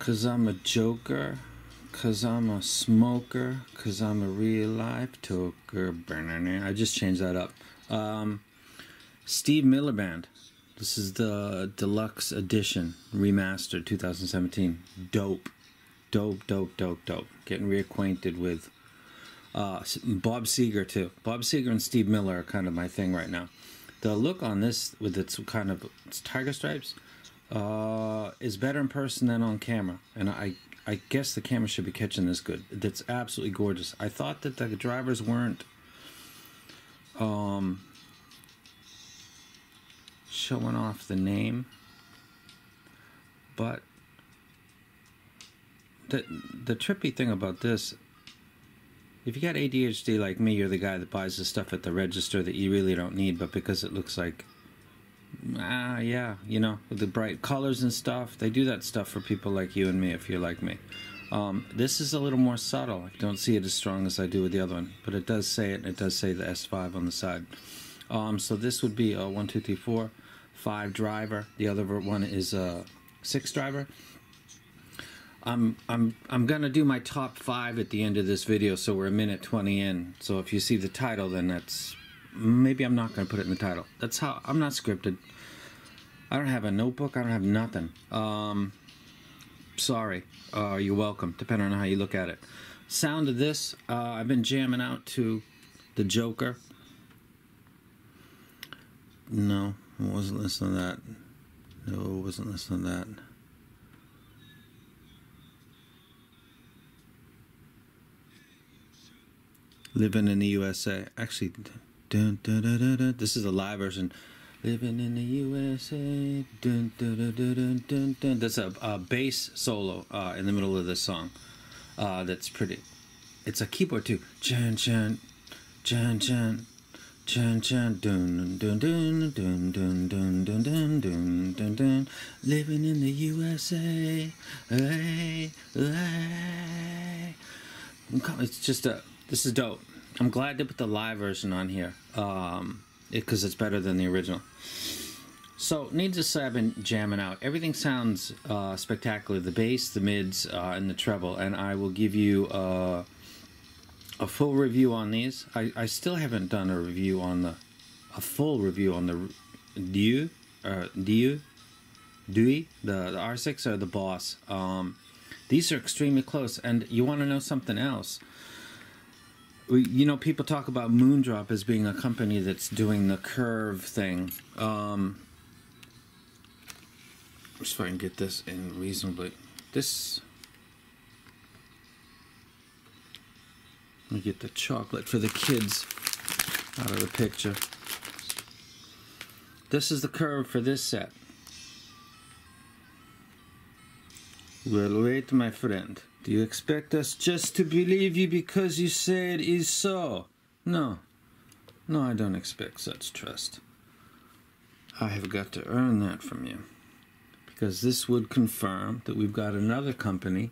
'Cause I'm a joker, 'cause I'm a smoker, 'cause I'm a real life toker. I just changed that up. Steve Miller Band. This is the deluxe edition, remastered 2017. Dope. Dope, dope, dope, dope. Getting reacquainted with Bob Seger too. Bob Seger and Steve Miller are kind of my thing right now. The look on this with its kind of tiger stripes is better in person than on camera, and I guess the camera should be catching this good. That's absolutely gorgeous. I thought that the drivers weren't showing off the name, but the trippy thing about this, if you got ADHD like me, you're the guy that buys the stuff at the register that you really don't need, but because it looks like, yeah, you know, with the bright colors and stuff, they do that stuff for people like you and me, if you're like me. This is a little more subtle. I don't see it as strong as I do with the other one, but it does say it, and it does say the S5 on the side. So this would be a 1, 2, 3, 4, 5 driver. The other one is a 6 driver. I'm gonna do my top 5 at the end of this video, so we're a minute 20 in. So if you see the title, then that's, maybe I'm not gonna put it in the title. That's how, I'm not scripted. I don't have a notebook, I don't have nothing. Sorry, you're welcome, depending on how you look at it. Sound of this, I've been jamming out to the Joker. No, I wasn't listening to that. No, I wasn't listening to that. Living in the USA. Actually, dun, dun, dun, dun, dun. This is a live version. Living in the USA. Dun, dun, dun, dun, dun, dun, dun. That's a bass solo in the middle of this song. That's pretty. It's a keyboard too. Chan chan, chan chan, chan chan, dun dun dun dun dun dun dun dun dun dun dun. Living in the USA. Hey, hey. It's just a. This is dope. I'm glad to put the live version on here, because it's better than the original. So, needless to say, I've been jamming out. Everything sounds spectacular. The bass, the mids, and the treble. And I will give you a full review on these. I still haven't done a review on a full review on the Dewey, the R6 or the Boss. These are extremely close. And you want to know something else? You know, people talk about Moondrop as being a company that's doing the curve thing. Just if I can get this in reasonably. This. Let me get the chocolate for the kids out of the picture. This is the curve for this set. Well, wait, my friend. Do you expect us just to believe you because you say it is so? No. No, I don't expect such trust. I have got to earn that from you. Because this would confirm that we've got another company.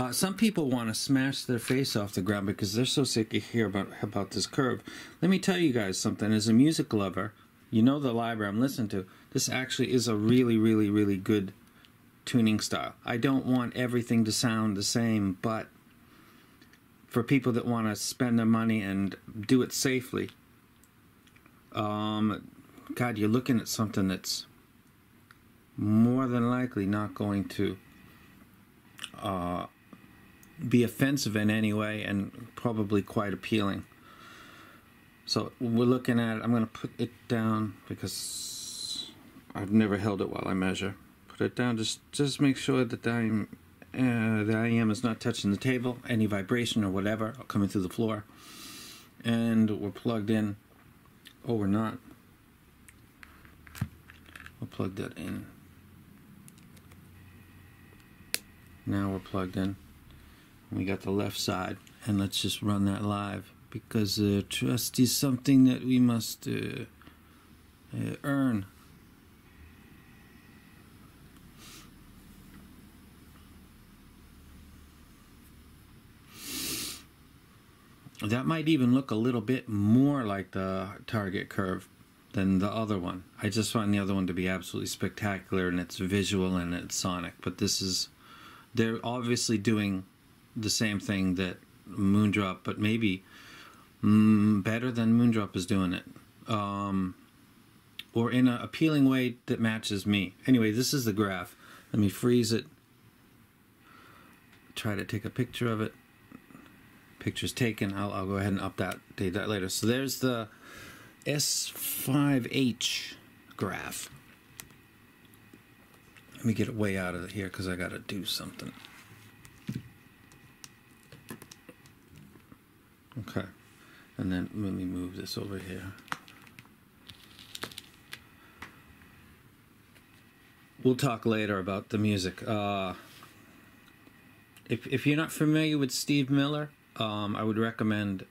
Some people want to smash their face off the ground because they're so sick to hear about this curve. Let me tell you guys something. As a music lover, you know the library I'm listening to. This actually is a really, really, really good tuning style. I don't want everything to sound the same, but for people that want to spend their money and do it safely, God, you're looking at something that's more than likely not going to be offensive in any way, and probably quite appealing. So we're looking at it. I'm going to put it down because I've never held it while I measure. Put it down. Just make sure that the IEM is not touching the table, any vibration or whatever coming through the floor. And we're plugged in. Oh, we're not. We'll plug that in. Now we're plugged in. We got the left side, and let's just run that live because trust is something that we must earn. That might even look a little bit more like the target curve than the other one. I just find the other one to be absolutely spectacular in its visual and its sonic, but this is they're obviously doing the same thing that Moondrop, but maybe better than Moondrop is doing it, or in an appealing way that matches me. Anyway, this is the graph. Let me freeze it. Try to take a picture of it. Picture's taken. I'll go ahead and update that later. So there's the S5H graph. Let me get it way out of here because I got to do something. Okay. And then let me move this over here. We'll talk later about the music. If you're not familiar with Steve Miller, I would recommend...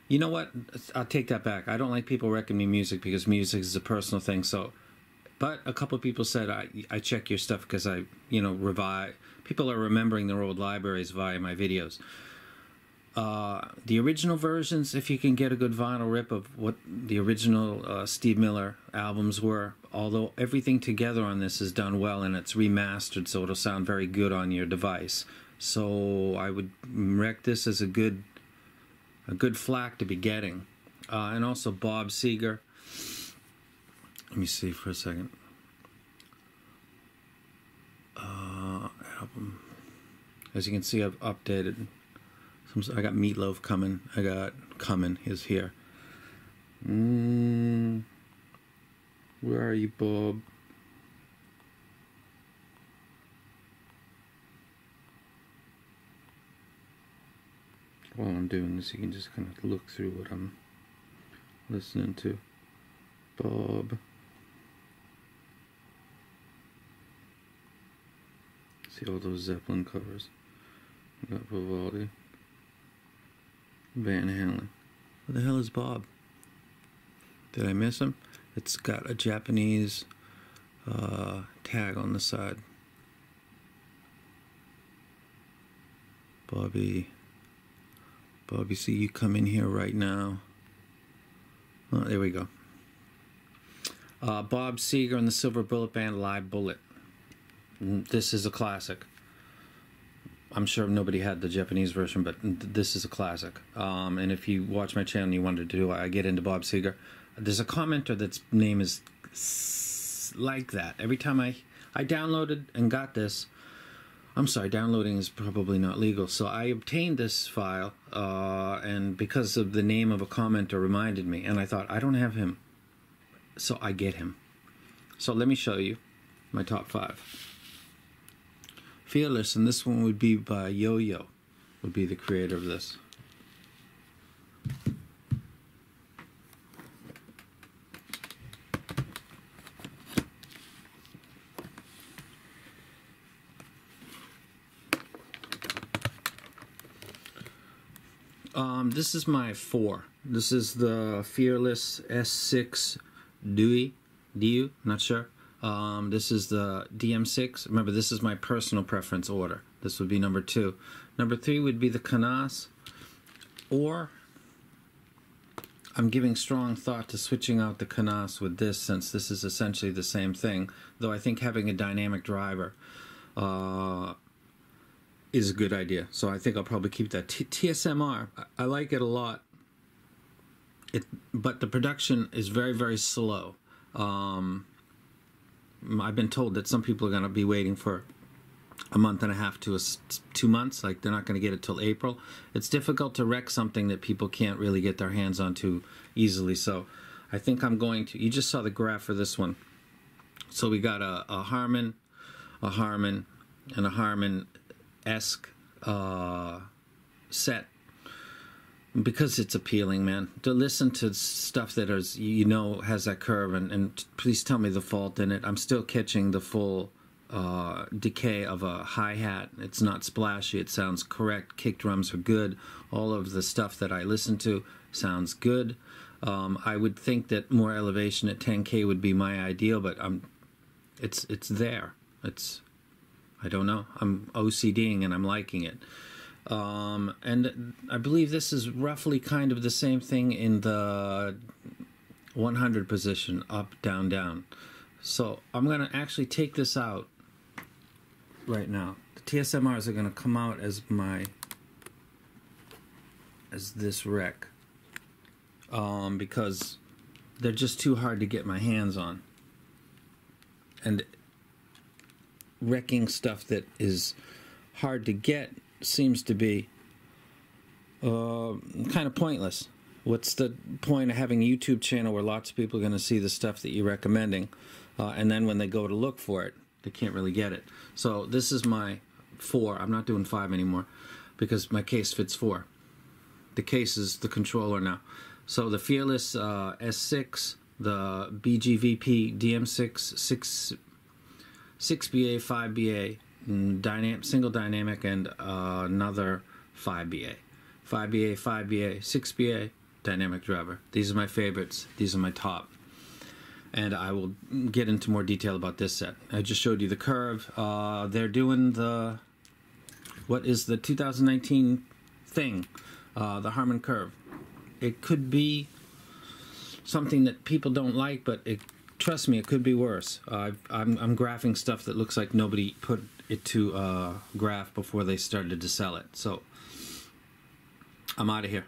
You know what? I'll take that back. I don't like people recommending music because music is a personal thing. So, but a couple of people said I check your stuff because I, revive. People are remembering their old libraries via my videos. The original versions, if you can get a good vinyl rip of what the original Steve Miller albums were, although everything together on this is done well and it's remastered, so it'll sound very good on your device. So I would rec this as a good flack to be getting. And also Bob Seger. Let me see for a second. Album. As you can see, I've updated. I got Meatloaf coming. I got Coming is here. Where are you, Bob? While I'm doing this, you can just kind of look through what I'm listening to. Bob. See all those Zeppelin covers. I got Vivaldi. Van Halen. Where the hell is Bob? Did I miss him? It's got a Japanese tag on the side. Bobby, see you come in here right now. Oh, there we go. Bob Seger and the Silver Bullet Band, Live Bullet. This is a classic. I'm sure nobody had the Japanese version, but this is a classic. And if you watch my channel and you wonder, do I get into Bob Seger? There's a commenter that's name is like that. Every time I downloaded and got this, I'm sorry, downloading is probably not legal. So I obtained this file, and because of the name of a commenter reminded me, and I thought, I don't have him, so I get him. So let me show you my top 5. Fearless, and this one would be by Yo-Yo, would be the creator of this. This is my 4. This is the Fearless S6 DU, not sure. This is the DM6. Remember, this is my personal preference order. This would be number 2. Number 3 would be the Canas. Or I'm giving strong thought to switching out the Canas with this, since this is essentially the same thing. Though I think having a dynamic driver is a good idea. So I think I'll probably keep that. TSMR, I like it a lot. But the production is very, very slow. I've been told that some people are going to be waiting for a month and a half to 2 months. Like, they're not going to get it till April. It's difficult to wreck something that people can't really get their hands on too easily. So I think I'm going to... You just saw the graph for this one. So we got a Harman, and a Harman-esque set. Because it's appealing, man. To listen to stuff that is, has that curve, and please tell me the fault in it. I'm still catching the full decay of a hi-hat. It's not splashy. It sounds correct. Kick drums are good. All of the stuff that I listen to sounds good. I would think that more elevation at 10K would be my ideal, but it's there. I don't know. I'm OCDing and I'm liking it. And I believe this is roughly kind of the same thing in the 100 position, up, down, down. So I'm going to actually take this out right now. TSMRs are going to come out as this rec, because they're just too hard to get my hands on, and wrecking stuff that is hard to get seems to be kind of pointless. What's the point of having a YouTube channel where lots of people are going to see the stuff that you're recommending, and then when they go to look for it, they can't really get it? So this is my 4. I'm not doing 5 anymore because my case fits 4. The case is the controller now. So the Fearless S6, the BGVP DM6, 6BA, 5BA, single dynamic, and another 5BA. 5BA, 5BA, 6BA, dynamic driver. These are my favorites. These are my top. And I will get into more detail about this set. I just showed you the curve. They're doing the, what is the 2019 thing, the Harman curve. It could be something that people don't like, but trust me, it could be worse. I'm graphing stuff that looks like nobody put it to graph before they started to sell it. So I'm out of here.